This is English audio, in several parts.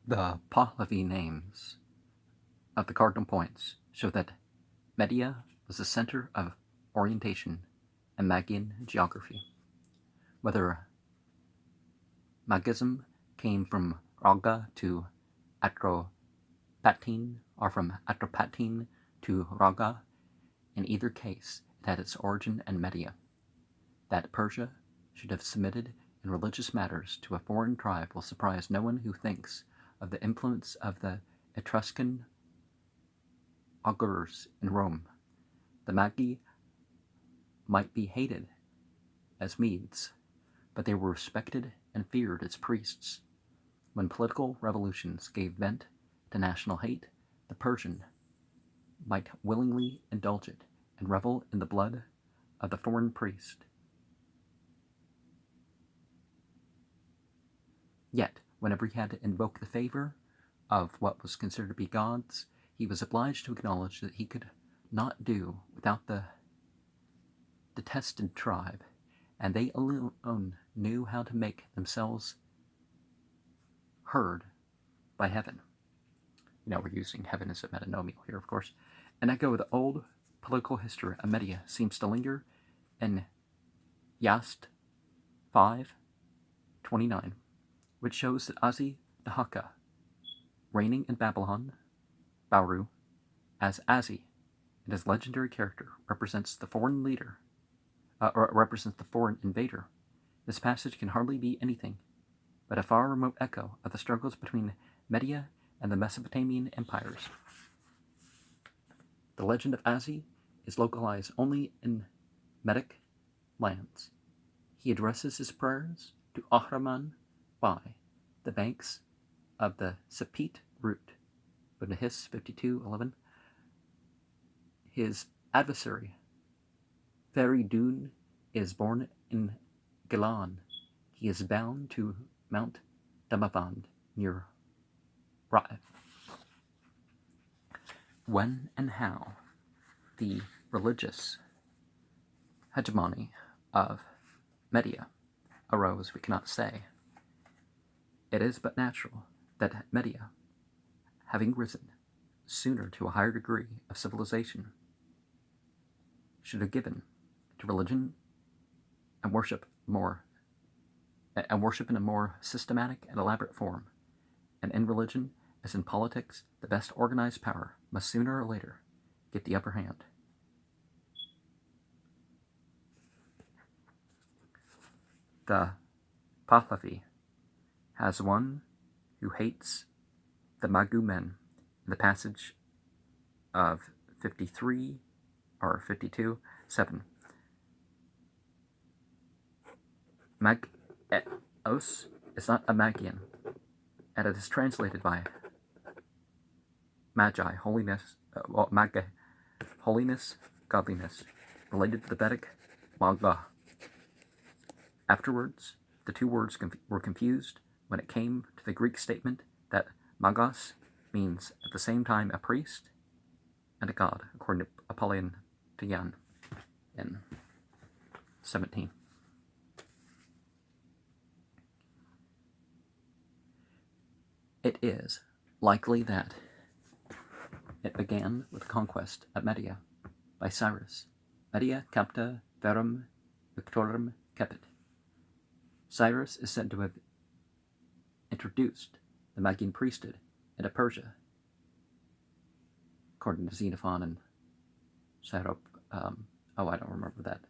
The Pahlavi names of the cardinal points show that Media was the center of orientation in Magian geography. Whether Magism came from Raga to Atropatene or from Atropatene to Raga, in either case it had its origin in Media. That Persia should have submitted in religious matters to a foreign tribe will surprise no one who thinks of the influence of the Etruscan augurs in Rome. The Magi might be hated as Medes, but they were respected and feared as priests. When political revolutions gave vent to national hate, the Persian might willingly indulge it and revel in the blood of the foreign priest. Yet, whenever he had to invoke the favor of what was considered to be gods, he was obliged to acknowledge that he could not do without the detested tribe, and they alone knew how to make themselves heard by heaven. We're using heaven as a metanomial here, of course. An echo of the old political history of Media seems to linger in Yast 5:29, which shows that Asi-Dahaka, reigning in Babylon, Bauru, as Asi, and his legendary character represents the foreign leader, or represents the foreign invader. This passage can hardly be anything but a far remote echo of the struggles between Media and the Mesopotamian empires. The legend of Asi is localized only in Medic lands. He addresses his prayers to Ahriman by the banks of the Sepet root. Nahis 52:11. His adversary, Feridun, is born in Gilan. He is bound to Mount Damavand near Raev. When and how the religious hegemony of Media arose, we cannot say. It is but natural that Media, having risen sooner to a higher degree of civilization, should have given to religion and worship in a more systematic and elaborate form. And in religion, as in politics, the best organized power must sooner or later get the upper hand. The Pahlavi has one who hates the Magu men in the passage of 53 or 52:7. Mag-os is not a Magian, and it is translated by Magi, holiness, Magi, holiness, godliness, related to the Vedic Magga. Afterwards, the two words were confused when it came to the Greek statement that Magos means at the same time a priest and a god, according to Apollyon to Jan in 17. It is likely that it began with the conquest of Media by Cyrus. Media capta verum victorum cepit. Cyrus is said to have introduced the Magian priesthood into Persia, according to Xenophon and Sarop. I don't remember that.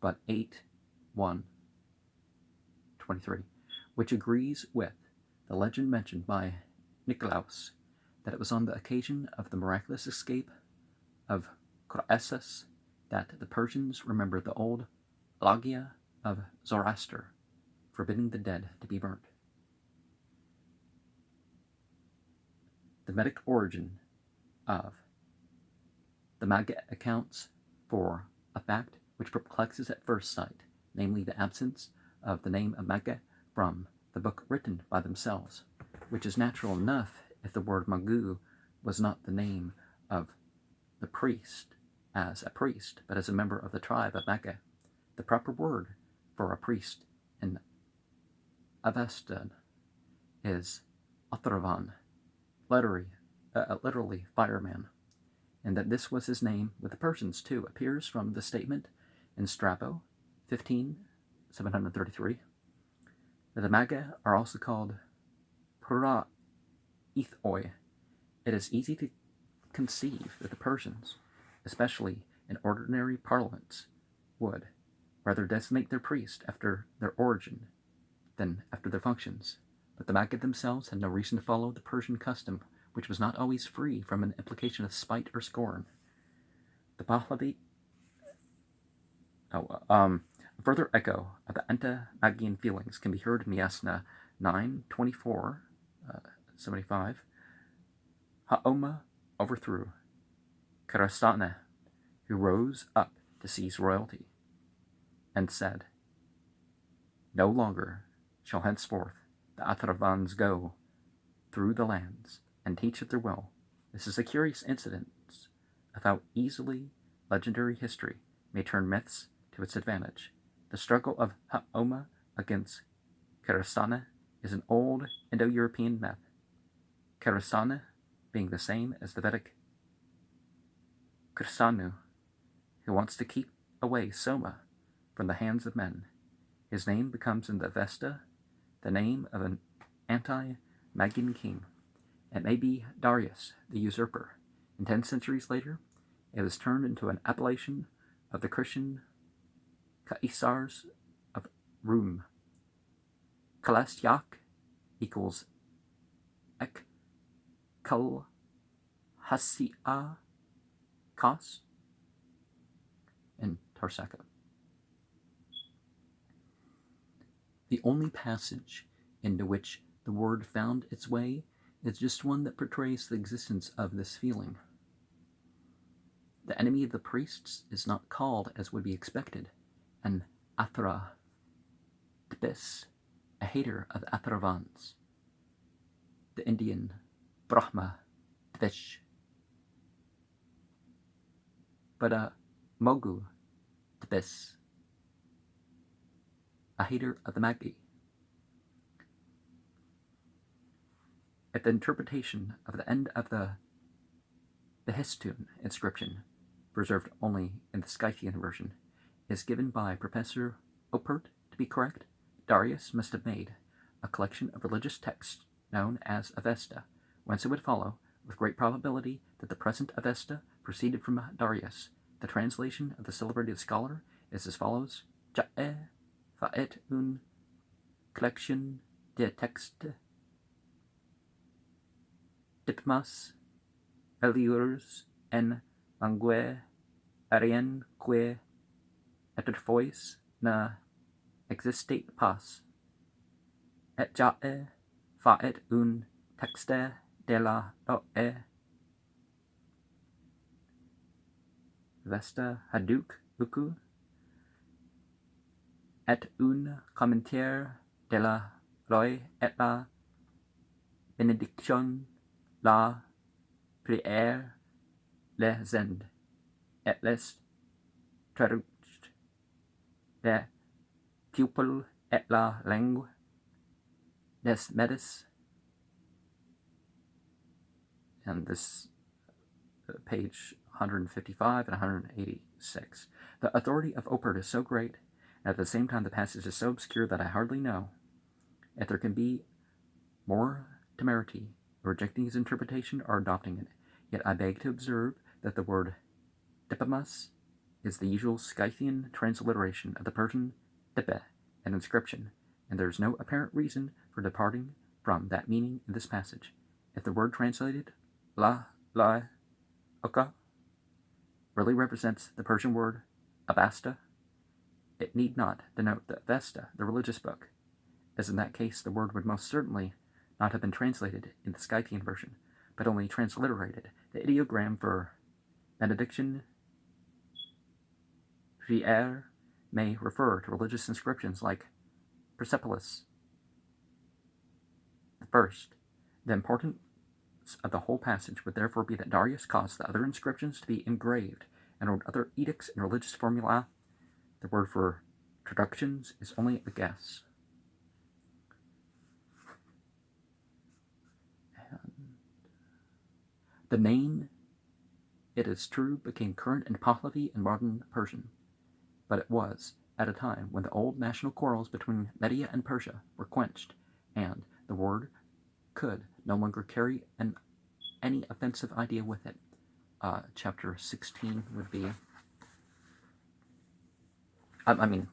But 8:1:23, which agrees with the legend mentioned by Nicolaus that it was on the occasion of the miraculous escape of Croesus that the Persians remembered the old Logia of Zoroaster, forbidding the dead to be burnt. The Medic origin of the Magga accounts for a fact which perplexes at first sight, namely the absence of the name of Magga from the book written by themselves, which is natural enough if the word Magu was not the name of the priest as a priest, but as a member of the tribe of Magga. The proper word for a priest in Avesta is Athravan, literally fireman, and that this was his name with the Persians too appears from the statement in Strabo 15:733 that the Magi are also called Pura Ethoi. It is easy to conceive that the Persians, especially in ordinary parlance, would rather designate their priest after their origin than after their functions. But the Magi themselves had no reason to follow the Persian custom, which was not always free from an implication of spite or scorn. The Pahlavi, a further echo of the anti-Magian feelings can be heard in Yasna 9:24, 75. Haoma overthrew Karasana, who rose up to seize royalty, and said, "No longer shall henceforth the Atravans go through the lands and teach at their will." This is a curious incident of how easily legendary history may turn myths to its advantage. The struggle of Haoma against Karasana is an old Indo-European myth, Karasana being the same as the Vedic Krisanu, who wants to keep away Soma from the hands of men. His name becomes in the Avesta the name of an anti-Magian king. It may be Darius the usurper. And 10 centuries later, it was turned into an appellation of the Christian Caesars of Rome. Kalastyak equals Ek Kal Hasia Kas in Tarsaka. The only passage into which the word found its way is just one that portrays the existence of this feeling. The enemy of the priests is not called as would be expected an Athra Tbis, a hater of the Athravans, the Indian Brahma Tvish, but a Mogu Tbis, a hater of the Magi. At the interpretation of the end of the Behistun inscription, preserved only in the Scythian version, is given by Professor Oppert to be correct, Darius must have made a collection of religious texts known as Avesta, whence it would follow, with great probability, that the present Avesta proceeded from Darius. The translation of the celebrated scholar is as follows: Ja'e fa'et une collection de textes dipmas eliurs en langue arienne que autrefois ne existait pas, et ja'e fa'et un texte de la loe Vesta Haduk Uku, et un commentaire de la loi et la bénédiction, la prière, le Zend, et les traductions des pupilles et la langue des médis. And this page 155 and 186. The authority of Oppert is so great, and at the same time the passage is so obscure that I hardly know if there can be more temerity in rejecting his interpretation or adopting it. Yet I beg to observe that the word dipamas is the usual Scythian transliteration of the Persian dipe, an inscription, and there is no apparent reason for departing from that meaning in this passage. If the word translated la oka really represents the Persian word Avesta, it need not denote the Avesta, the religious book, as in that case the word would most certainly not have been translated in the Scythian version, but only transliterated. The ideogram for benediction prière may refer to religious inscriptions like Persepolis the First. The importance of the whole passage would therefore be that Darius caused the other inscriptions to be engraved and wrote other edicts and religious formula. The word for traductions is only a guess. The name, it is true, became current in Pahlavi and modern Persian, but it was at a time when the old national quarrels between Media and Persia were quenched, and the word could no longer carry any offensive idea with it. Chapter 16 would be,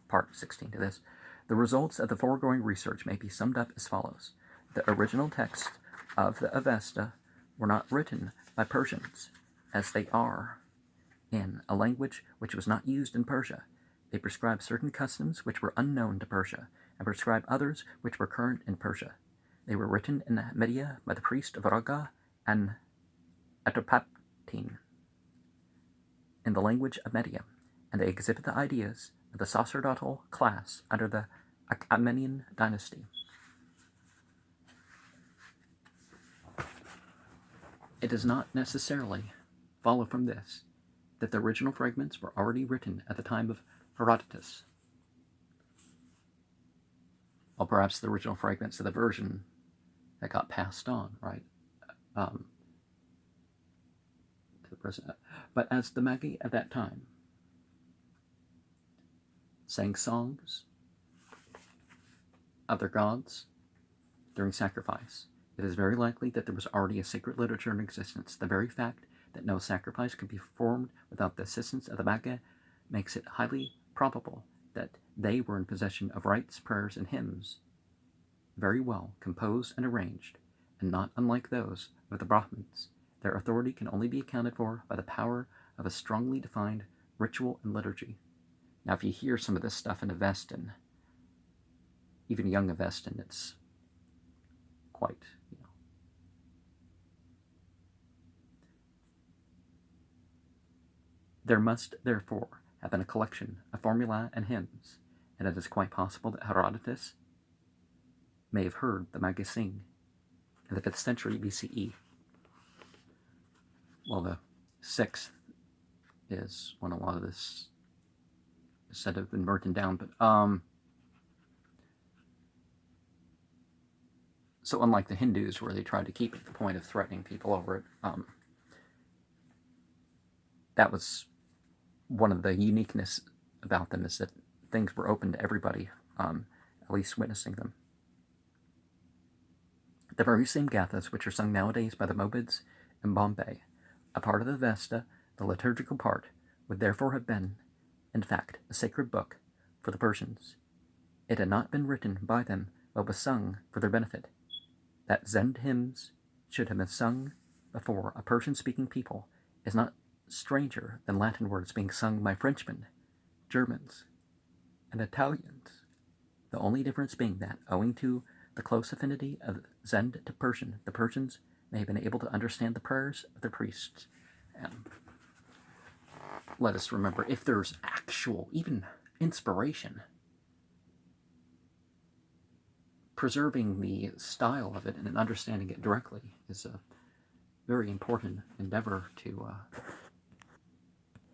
part 16 to this. The results of the foregoing research may be summed up as follows. The original texts of the Avesta were not written by Persians, as they are in a language which was not used in Persia. They prescribe certain customs which were unknown to Persia, and prescribe others which were current in Persia. They were written in Media by the priest of Raga and Atropatene in the language of Media, and they exhibit the ideas of the sacerdotal class under the Achaemenian dynasty. It does not necessarily follow from this that the original fragments were already written at the time of Herodotus. Well, perhaps the original fragments of the version that got passed on, right? To the present. But as the Magi at that time sang songs of their gods during sacrifice, it is very likely that there was already a sacred literature in existence. The very fact that no sacrifice could be performed without the assistance of the Magi makes it highly probable that they were in possession of rites, prayers, and hymns very well composed and arranged, and not unlike those of the Brahmins. Their authority can only be accounted for by the power of a strongly defined ritual and liturgy. Now, if you hear some of this stuff in Avestan, even young Avestan, it's quite, There must, therefore, have been a collection of formulae and hymns, and it is quite possible that Herodotus may have heard the Magi sing in the 5th century BCE. Well, the 6th is when a lot of this is said to have been written down, but so unlike the Hindus where they tried to keep it to the point of threatening people over it, that was one of the uniqueness about them, is that things were open to everybody, at least witnessing them. The very same gathas which are sung nowadays by the Mobids in Bombay, a part of the Vesta, the liturgical part, would therefore have been, in fact, a sacred book for the Persians. It had not been written by them, but was sung for their benefit. That Zend hymns should have been sung before a Persian-speaking people is not stranger than Latin words being sung by Frenchmen, Germans, and Italians, the only difference being that, owing to the close affinity of Zend to Persian, the Persians may have been able to understand the prayers of their priests. And let us remember, if there's actual, even inspiration, preserving the style of it and understanding it directly is a very important endeavor to